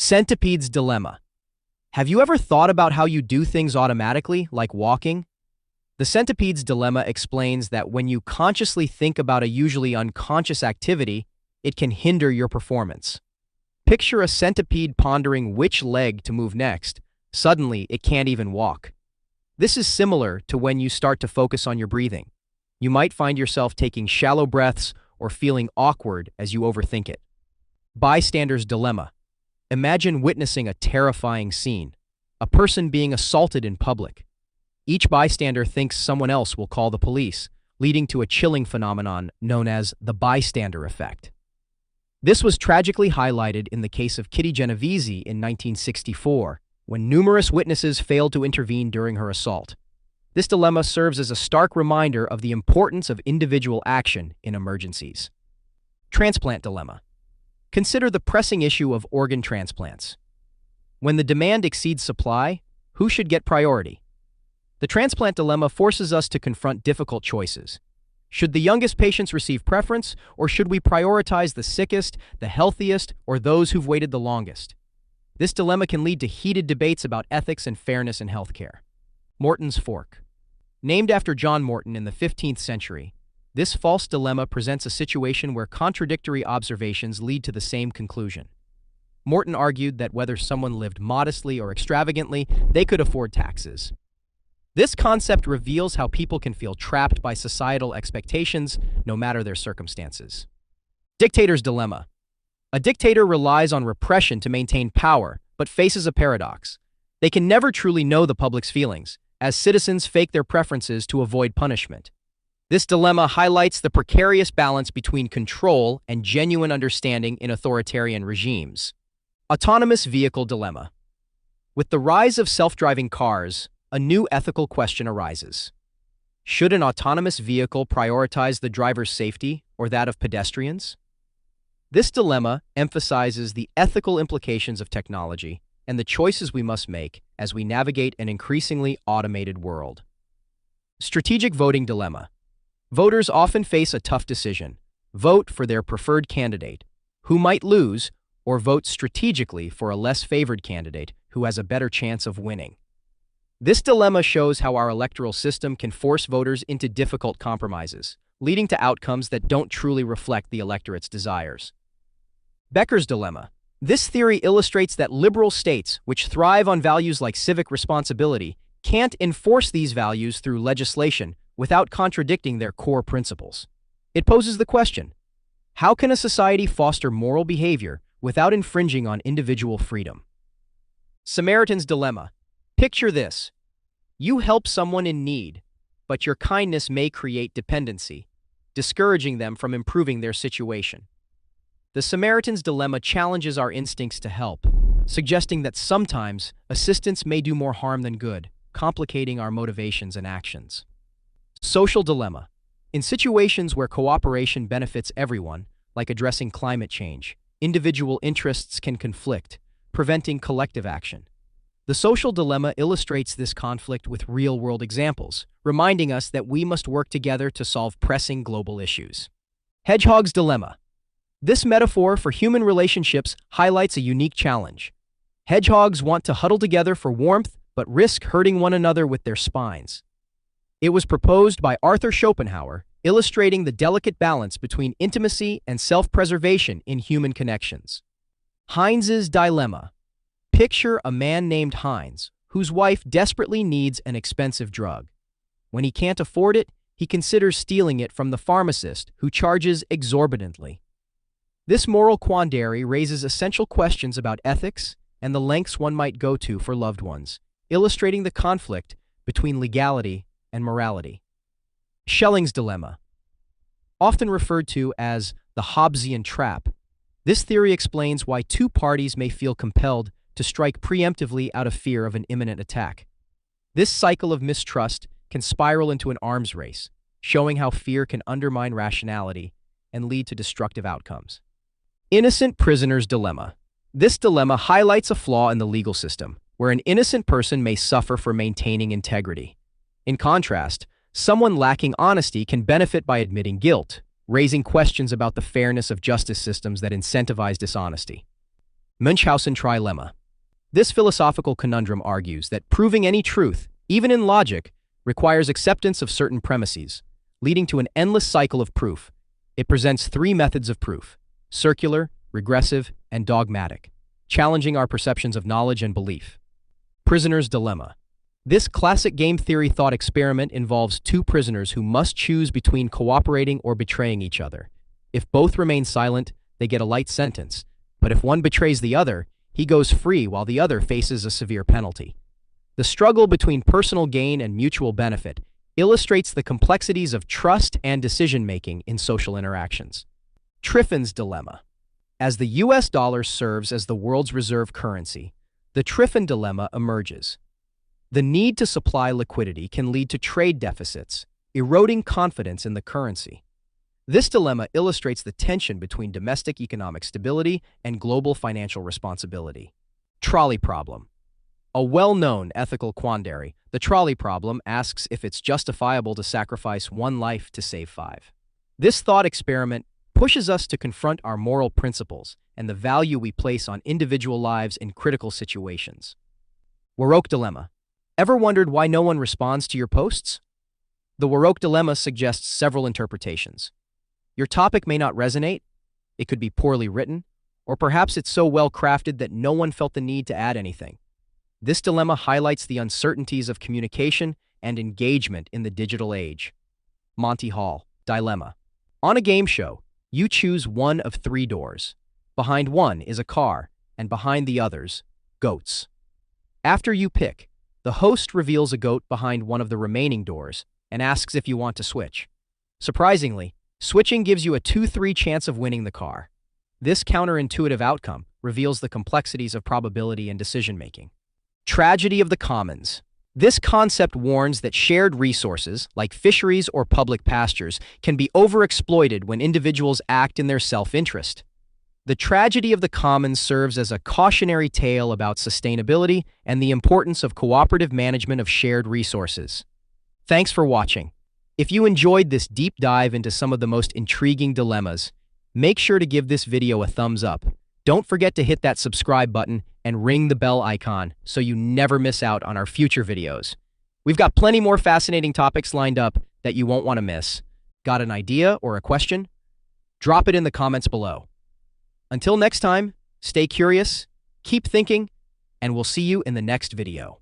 Centipede's Dilemma. Have you ever thought about how you do things automatically, like walking? The Centipede's Dilemma explains that when you consciously think about a usually unconscious activity, it can hinder your performance. Picture a centipede pondering which leg to move next. Suddenly, it can't even walk. This is similar to when you start to focus on your breathing. You might find yourself taking shallow breaths or feeling awkward as you overthink it. Bystander's Dilemma. Imagine witnessing a terrifying scene, a person being assaulted in public. Each bystander thinks someone else will call the police, leading to a chilling phenomenon known as the bystander effect. This was tragically highlighted in the case of Kitty Genovese in 1964, when numerous witnesses failed to intervene during her assault. This dilemma serves as a stark reminder of the importance of individual action in emergencies. Transplant Dilemma. Consider the pressing issue of organ transplants. When the demand exceeds supply, who should get priority? The transplant dilemma forces us to confront difficult choices. Should the youngest patients receive preference, or should we prioritize the sickest, the healthiest, or those who've waited the longest? This dilemma can lead to heated debates about ethics and fairness in healthcare. Morton's fork. Named after John Morton in the 15th century, this false dilemma presents a situation where contradictory observations lead to the same conclusion. Morton argued that whether someone lived modestly or extravagantly, they could afford taxes. This concept reveals how people can feel trapped by societal expectations, no matter their circumstances. Dictator's Dilemma. A dictator relies on repression to maintain power, but faces a paradox. They can never truly know the public's feelings, as citizens fake their preferences to avoid punishment. This dilemma highlights the precarious balance between control and genuine understanding in authoritarian regimes. Autonomous Vehicle Dilemma. With the rise of self-driving cars, a new ethical question arises. Should an autonomous vehicle prioritize the driver's safety or that of pedestrians? This dilemma emphasizes the ethical implications of technology and the choices we must make as we navigate an increasingly automated world. Strategic Voting Dilemma. Voters often face a tough decision: vote for their preferred candidate, who might lose, or vote strategically for a less favored candidate who has a better chance of winning. This dilemma shows how our electoral system can force voters into difficult compromises, leading to outcomes that don't truly reflect the electorate's desires. Becker's Dilemma. This theory illustrates that liberal states, which thrive on values like civic responsibility, can't enforce these values through legislation without contradicting their core principles. It poses the question: how can a society foster moral behavior without infringing on individual freedom? Samaritan's Dilemma. Picture this. You help someone in need, but your kindness may create dependency, discouraging them from improving their situation. The Samaritan's Dilemma challenges our instincts to help, suggesting that sometimes assistance may do more harm than good, complicating our motivations and actions. Social Dilemma. In situations where cooperation benefits everyone, like addressing climate change, individual interests can conflict, preventing collective action. The social dilemma illustrates this conflict with real-world examples, reminding us that we must work together to solve pressing global issues. Hedgehog's Dilemma. This metaphor for human relationships highlights a unique challenge. Hedgehogs want to huddle together for warmth, but risk hurting one another with their spines. It was proposed by Arthur Schopenhauer, illustrating the delicate balance between intimacy and self-preservation in human connections. Hines's Dilemma. Picture a man named Hines, whose wife desperately needs an expensive drug. When he can't afford it, he considers stealing it from the pharmacist, who charges exorbitantly. This moral quandary raises essential questions about ethics and the lengths one might go to for loved ones, illustrating the conflict between legality and morality. Schelling's Dilemma. Often referred to as the Hobbesian trap, this theory explains why two parties may feel compelled to strike preemptively out of fear of an imminent attack. This cycle of mistrust can spiral into an arms race, showing how fear can undermine rationality and lead to destructive outcomes. Innocent Prisoner's Dilemma. This dilemma highlights a flaw in the legal system, where an innocent person may suffer for maintaining integrity. In contrast, someone lacking honesty can benefit by admitting guilt, raising questions about the fairness of justice systems that incentivize dishonesty. Münchhausen Trilemma. This philosophical conundrum argues that proving any truth, even in logic, requires acceptance of certain premises, leading to an endless cycle of proof. It presents three methods of proof: circular, regressive, and dogmatic, challenging our perceptions of knowledge and belief. Prisoner's Dilemma. This classic game theory thought experiment involves two prisoners who must choose between cooperating or betraying each other. If both remain silent, they get a light sentence, but if one betrays the other, he goes free while the other faces a severe penalty. The struggle between personal gain and mutual benefit illustrates the complexities of trust and decision-making in social interactions. Triffin's Dilemma. As the US dollar serves as the world's reserve currency, the Triffin dilemma emerges. The need to supply liquidity can lead to trade deficits, eroding confidence in the currency. This dilemma illustrates the tension between domestic economic stability and global financial responsibility. Trolley Problem. A well-known ethical quandary, the trolley problem asks if it's justifiable to sacrifice one life to save five. This thought experiment pushes us to confront our moral principles and the value we place on individual lives in critical situations. Waroque Dilemma. Ever wondered why no one responds to your posts? The Waroque Dilemma suggests several interpretations. Your topic may not resonate, it could be poorly written, or perhaps it's so well crafted that no one felt the need to add anything. This dilemma highlights the uncertainties of communication and engagement in the digital age. Monty Dilemma. On a game show, you choose one of three doors. Behind one is a car, and behind the others, goats. After you pick, the host reveals a goat behind one of the remaining doors and asks if you want to switch. Surprisingly, switching gives you a 2-3 chance of winning the car. This counterintuitive outcome reveals the complexities of probability and decision-making. Tragedy of the commons. This concept warns that shared resources, like fisheries or public pastures, can be overexploited when individuals act in their self-interest. The tragedy of the commons serves as a cautionary tale about sustainability and the importance of cooperative management of shared resources. Thanks for watching. If you enjoyed this deep dive into some of the most intriguing dilemmas, make sure to give this video a thumbs up. Don't forget to hit that subscribe button and ring the bell icon so you never miss out on our future videos. We've got plenty more fascinating topics lined up that you won't want to miss. Got an idea or a question? Drop it in the comments below. Until next time, stay curious, keep thinking, and we'll see you in the next video.